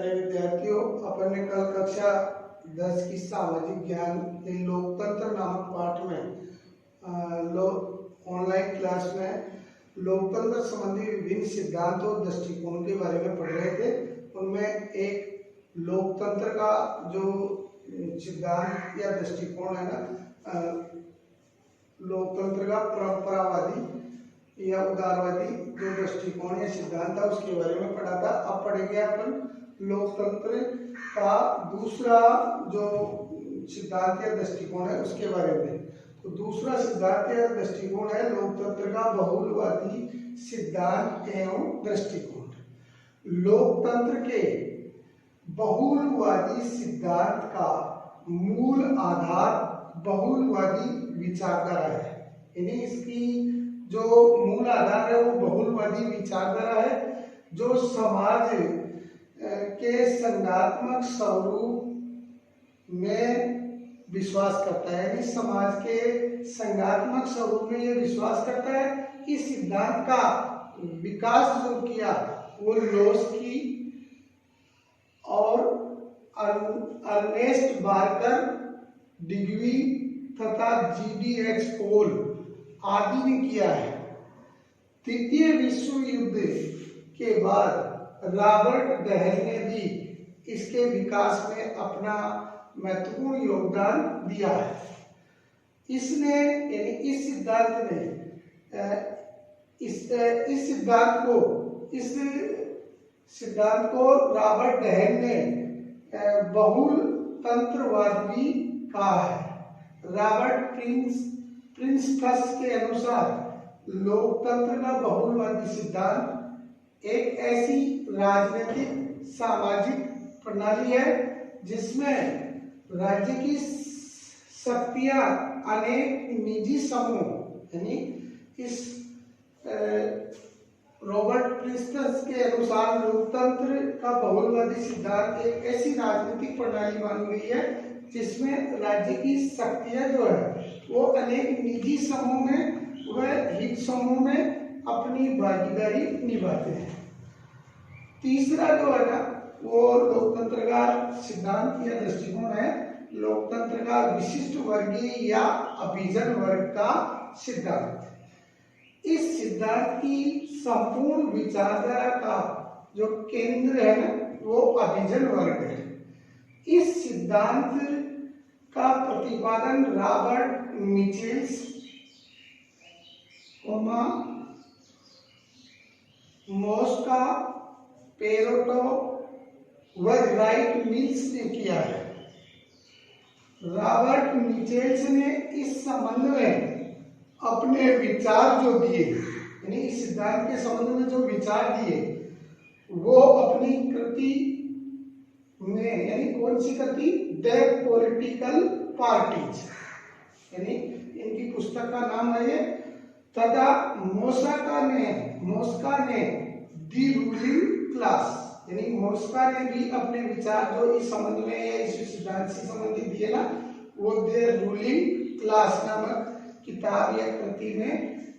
प्यारे विद्यार्थियों, अपन ने कल कक्षा 10 की सामाजिक ज्ञान के लोकतंत्र नामक पाठ में ऑनलाइन क्लास में लोकतंत्र संबंधी विभिन्न सिद्धांत और दृष्टिकोण के बारे में पढ़ रहे थे। उनमें एक लोकतंत्र का जो सिद्धांत या दृष्टिकोण है ना, लोकतंत्र का परंपरावादी या उदारवादी जो दृष्टिकोण या सिद्धांत था उसके बारे में पढ़ा था। अब पढ़ेंगे अपन लोकतंत्र का दूसरा जो सिद्धांत या दृष्टिकोण है उसके बारे में। तो दूसरा सिद्धांत या दृष्टिकोण है लोकतंत्र का बहुलवादी सिद्धांत एवं दृष्टिकोण। लोकतंत्र के बहुलवादी सिद्धांत का मूल आधार बहुलवादी विचारधारा है। यानी इसकी जो मूल आधार है वो बहुलवादी विचारधारा है, जो समाज के संघात्मक स्वरूप में विश्वास करता है। यानी समाज के संघात्मक स्वरूप में ये विश्वास करता है कि सिद्धांत का विकास जो किया वो लोस्की और अर्नेस्ट बार्कर, डिग्वी तथा GDH पोल आदि ने किया है। तृतीय विश्व युद्ध के बाद रॉबर्ट डहेल ने भी इसके विकास में अपना महत्वपूर्ण योगदान दिया है। इसने यानी इस सिद्धांत को रॉबर्ट डहेल ने बहुल तंत्रवाद भी कहा है। रॉबर्ट प्रिंसटस के अनुसार लोकतंत्र का बहुलवादी सिद्धांत एक ऐसी राजनीतिक सामाजिक प्रणाली है जिसमें राज्य की शक्तियां अनेक निजी समूह, यानी इस रॉबर्ट प्रिंसटस के अनुसार लोकतंत्र का बहुलवादी सिद्धांत एक ऐसी राजनीतिक प्रणाली मानी गई है जिसमें राज्य की शक्तियां जो है वो अनेक निजी समूह में व हित समूह में अपनी भागीदारी निभाते हैं। तीसरा जो है ना वो लोकतंत्र का सिद्धांत या दृष्टिकोण है लोकतंत्र का विशिष्ट वर्गीय या अभिजन वर्ग का सिद्धांत। इस सिद्धांत की संपूर्ण विचारधारा का जो केंद्र है ना वो अभिजन वर्ग है। इस सिद्धांत का प्रतिपादन रॉबर्ट मिचेल्स, मोस्का, पेरोटो व राइट मिल्स ने किया है। रॉबर्ट मिचेल्स ने इस संबंध में अपने विचार जो दिए, यानी इस सिद्धांत के संबंध में जो विचार दिए वो अपनी कृति में, यानी कौन सी कृति, द पॉलिटिकल पार्टीज, यानी इनकी पुस्तक का नाम है ये, तथा मोस्का ने दी रूलिंग क्लास, यानी मोस्का ने भी अपने विचार जो इस संबंध में या इस सिद्धांत से संबंधित दिए ना वो द रूलिंग क्लास नामक किताब या कृति में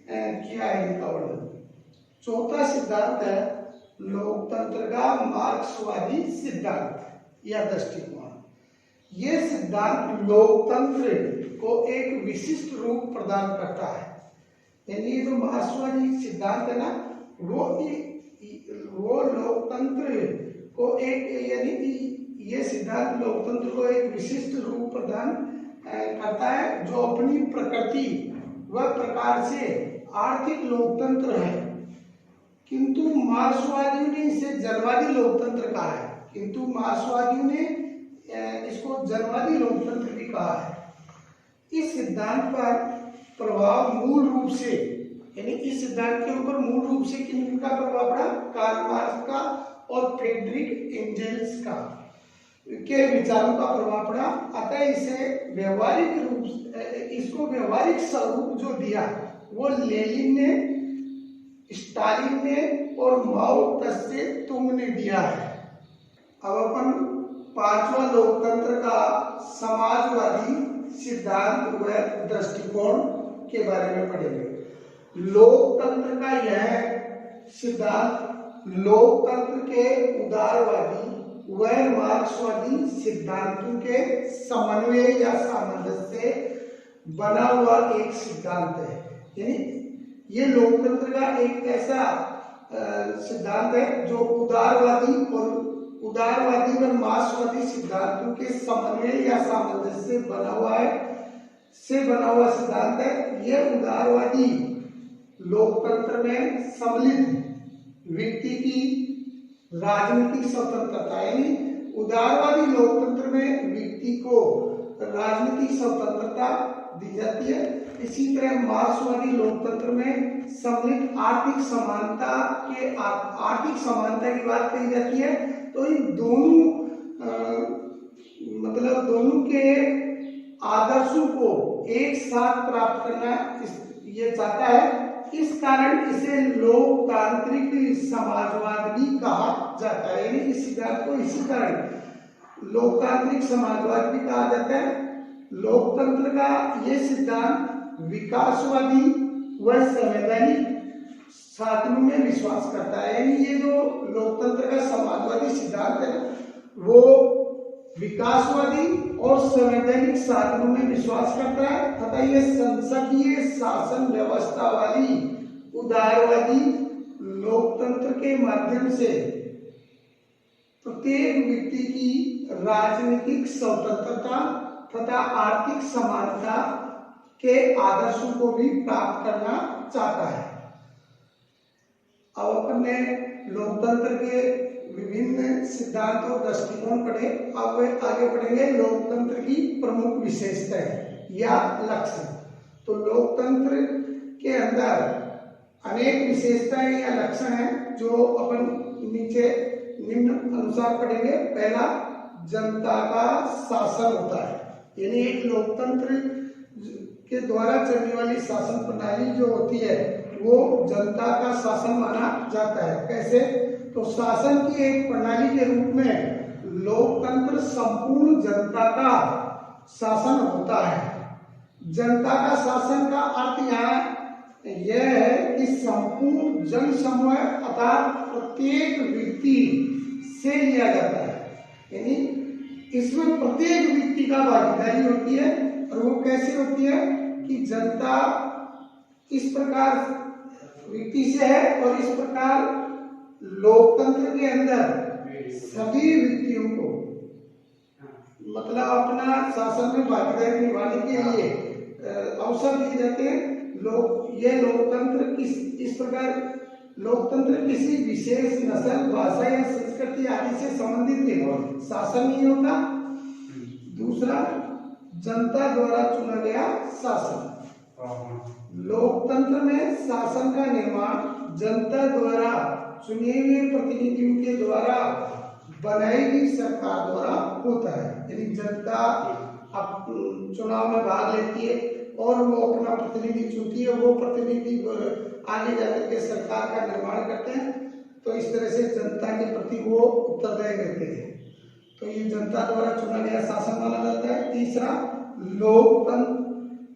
किया है इनका वर्णन। चौथा सिद्धांत है लोकतंत्र का मार्क्सवादी सिद्धांत या दृष्टिकोण। यह सिद्धांत लोकतंत्र को एक विशिष्ट रूप प्रदान करता है। यानी जो मार्क्सवादी सिद्धांत है ना वो लोकतंत्र को एक, यानी ये सिद्धांत लोकतंत्र को एक विशिष्ट रूप प्रदान करता है जो अपनी प्रकृति व प्रकार से आर्थिक लोकतंत्र है। किंतु मार्क्सवादियों ने इसे जनवादी लोकतंत्र कहा है। किंतु मार्क्सवादियों ने इसको जनवादी लोकतंत्र भी कहा है। इस सिद्धांत पर प्रभाव मूल रूप से, यानी इस सिद्धांत के ऊपर मूल रूप से किनका प्रभाव पड़ा, कार्ल मार्क्स का और फ्रेडरिक एंजेल्स का के विचारों का प्रभाव पड़ा। अतः इसको व्यवहारिक स्वरूप जो दिया वो लेनिन ने, स्टालिन ने और माओ त्से तुंग ने दिया है। अब अपन पांचवा लोकतंत्र का समाजवादी सिद्धांत व दृष्टिकोण के बारे में पढ़ेंगे। लोकतंत्र का यह सिद्धांत लोकतंत्र के उदारवादी वह मार्क्सवादी सिद्धांतों के समन्वय या सामंजस्य से बना हुआ एक सिद्धांत है। यानी ये लोकतंत्र का एक ऐसा सिद्धांत है जो उदारवादी व मार्क्सवादी सिद्धांतों के समन्वय या सामंजस्य से बना हुआ सिद्धांत है। यह उदारवादी लोकतंत्र में सम्मिलित व्यक्ति की राजनीतिक स्वतंत्रता, यानी उदारवादी लोकतंत्र में व्यक्ति को राजनीतिक स्वतंत्रता दी जाती है। इसी तरह मार्क्सवादी लोकतंत्र में सम्मिलित आर्थिक समानता की बात कही जाती है। तो इन दोनों के आदर्शों को एक साथ प्राप्त करना ये चाहता है। इस कारण इसे लोकतांत्रिक समाजवाद भी कहा जाता है। यानी इस सिद्धांत को इसी कारण लोकतांत्रिक समाजवाद भी कहा जाता है। लोकतंत्र का ये सिद्धांत विकासवादी व संवैधानिक साधनों में विश्वास करता है। यानी ये जो लोकतंत्र का समाजवादी सिद्धांत है वो विकासवादी और संवैधानिक साधनों में विश्वास करता है तथा ये संसदीय शासन व्यवस्था वाली उदारवादी लोकतंत्र के माध्यम से प्रत्येक व्यक्ति की राजनीतिक स्वतंत्रता तथा आर्थिक समानता के आदर्शों को भी प्राप्त करना चाहता है। अब अपन ने लोकतंत्र के विभिन्न सिद्धांत और दृष्टिकोण पढ़े। अब आगे बढ़ेंगे लोकतंत्र की प्रमुख विशेषताएं या लक्षण। तो लोकतंत्र के अंदर अनेक विशेषताएं या लक्षण हैं जो अपन नीचे निम्न अनुसार पढ़ेंगे। पहला, जनता का शासन होता है। यानी एक लोकतंत्र के द्वारा चलने वाली शासन प्रणाली जो होती है वो जनता का शासन माना जाता है। कैसे? तो शासन की एक प्रणाली के रूप में लोकतंत्र संपूर्ण जनता का शासन होता है। जनता का शासन का अर्थ यहाँ यह है कि संपूर्ण जन समूह अर्थात प्रत्येक व्यक्ति से लिया जाता है। यानी इसमें प्रत्येक व्यक्ति का भागीदारी होती है। और वो कैसे होती है कि जनता इस प्रकार व्यक्ति से है और इस प्रकार लोकतंत्र के अंदर सभी व्यक्तियों को मतलब अपना शासन में भागीदारी निभाने के लिए अवसर दिए जाते हैं। लोकतंत्र इस प्रकार लोकतंत्र किसी विशेष नस्ल, भाषा या संस्कृति आदि से संबंधित शासन नहीं होता। दूसरा, जनता द्वारा चुना गया शासन। लोकतंत्र में शासन का निर्माण जनता द्वारा चुने हुए प्रतिनिधियों के द्वारा बनाई गई सरकार द्वारा होता है। यानी जनता अब चुनाव में भाग लेती है और वो अपना प्रतिनिधि चुनती है। वो प्रतिनिधि आगे जाकर के सरकार का निर्माण करते हैं। तो इस तरह से जनता के प्रति वो उत्तरदायी रहते हैं। तो ये जनता द्वारा चुना गया शासन माना जाता है। तीसरा,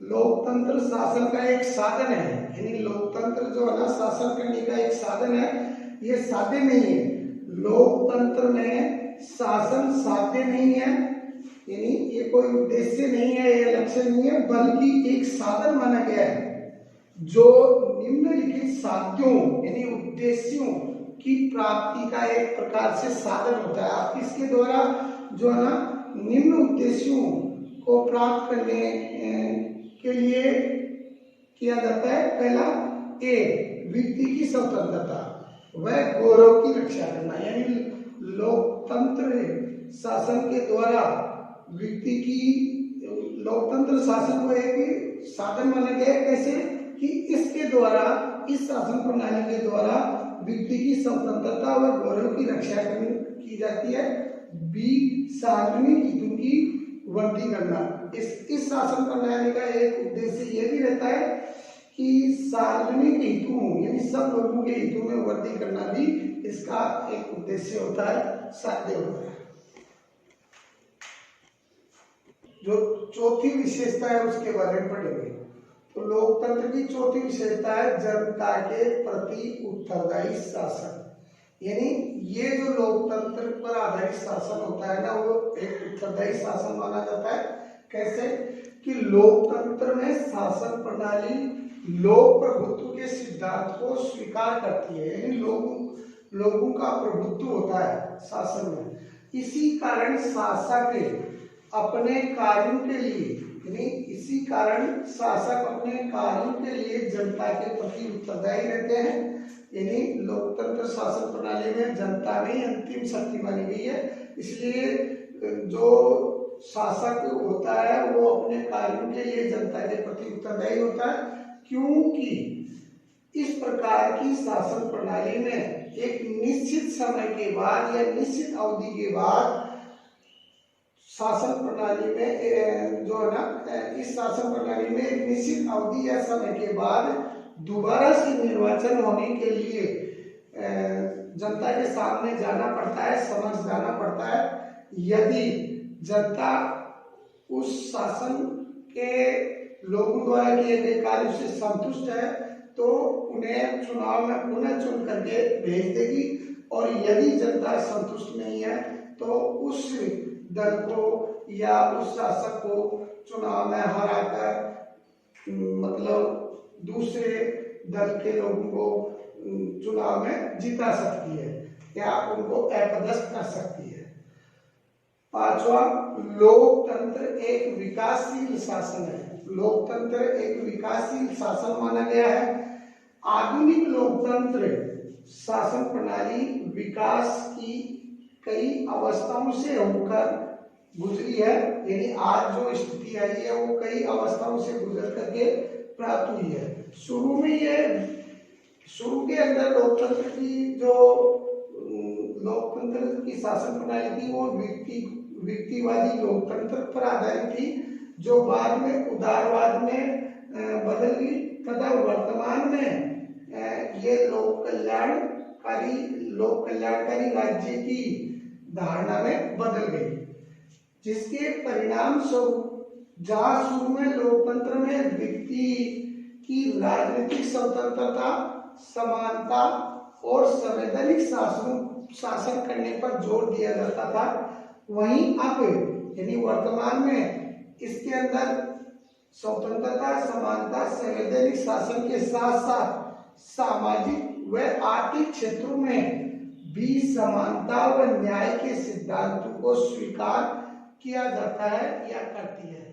लोकतंत्र शासन का एक साधन है। यानी लोकतंत्र जो है ना शासन करने का एक साधन है, ये साध्य नहीं है। लोकतंत्र में शासन साध्य नहीं है। यानी ये कोई उद्देश्य नहीं है, ये लक्ष्य नहीं है, बल्कि एक साधन माना गया है जो निम्नलिखित साध्यों यानी उद्देश्यों की प्राप्ति का एक प्रकार से साधन होता है। आप इसके द्वारा जो है ना निम्न उद्देश्यों को प्राप्त करने के लिए किया जाता है। पहला, व्यक्ति की स्वतंत्रता व गौरव की रक्षा करना। यानी लोकतंत्र शासन के द्वारा व्यक्ति की लोकतंत्र शासन को एक साधन माना गया है। कैसे कि इसके द्वारा, इस शासन प्रणाली के द्वारा व्यक्ति की स्वतंत्रता व गौरव की रक्षा की जाती है। सार्वजनिक हितों की वृद्धि करना। इस शासन प्रणाली का एक उद्देश्य ये भी रहता है कि सार्वजनिक हितों यानी सब लोगों के हितों में वृद्धि करना भी इसका एक उद्देश्य होता है, साध्य होता है। जो चौथी विशेषता है उसके बारे में पढ़ेंगे। तो लोकतंत्र की चौथी विशेषता है जनता के प्रति उत्तरदायी शासन। यानी ये जो लोकतंत्र पर आधारित शासन होता है ना, वो एक उत्तरदायी शासन माना जाता है। कैसे कि लोकतंत्र में शासन प्रणाली लोक प्रभुत्व के सिद्धांत को स्वीकार करती है, यानी लोगों का प्रभुत्व होता है शासन में। इसी कारण शासक अपने कार्यों के लिए इसी कारण शासक अपने कार्यों के लिए जनता के प्रति उत्तरदायी रहते हैं। यानी लोकतंत्र शासन प्रणाली में जनता में अंतिम शक्ति मानी गई है, इसलिए जो शासक होता है वो अपने कार्यों के लिए जनता के प्रति उत्तरदायी होता है, क्योंकि इस प्रकार की शासन प्रणाली में एक निश्चित समय के बाद या निश्चित अवधि के बाद शासन प्रणाली में जो है ना, इस शासन प्रणाली में एक निश्चित अवधि या समय के बाद दोबारा से निर्वाचन होने के लिए जनता के सामने जाना पड़ता है, समक्ष जाना पड़ता है। यदि जनता उस शासन के लोगों द्वारा किए गए कार्य से संतुष्ट है तो उन्हें चुनाव में पुनः चुन करके भेज देगी, और यदि जनता संतुष्ट नहीं है तो उस दल को या उस शासक को चुनाव में हराकर मतलब दूसरे दल के लोगों को चुनाव में जिता सकती है या उनको अपदस्थ कर सकती है। पांचवा, लोकतंत्र एक विकासशील शासन है। लोकतंत्र एक विकासशील शासन माना गया है। आधुनिक लोकतंत्र शासन प्रणाली विकास की कई अवस्थाओं से होकर गुजरी है, यानी आज जो स्थिति आई है वो कई अवस्थाओं से गुजर करके प्राप्त हुई है। शुरू के अंदर लोकतंत्र की शासन प्रणाली थी वो व्यक्तिवादी लोकतंत्र पर आधारित थी, जो बाद में उदारवाद में बदल गई तथा वर्तमान में ये लोक कल्याणकारी राज्य की धारणा में बदल गई, जिसके परिणाम स्वरूप जहां शुरू में लोकतंत्र में व्यक्ति की राजनीतिक स्वतंत्रता, समानता और संवैधानिक शासन करने पर जोर दिया जाता था, वहीं अब यानी वर्तमान में इसके अंदर स्वतंत्रता, समानता, संवैधानिक शासन के साथ साथ सामाजिक व आर्थिक क्षेत्रों में भी समानता व न्याय के सिद्धांतों को स्वीकार किया जाता है या करती है।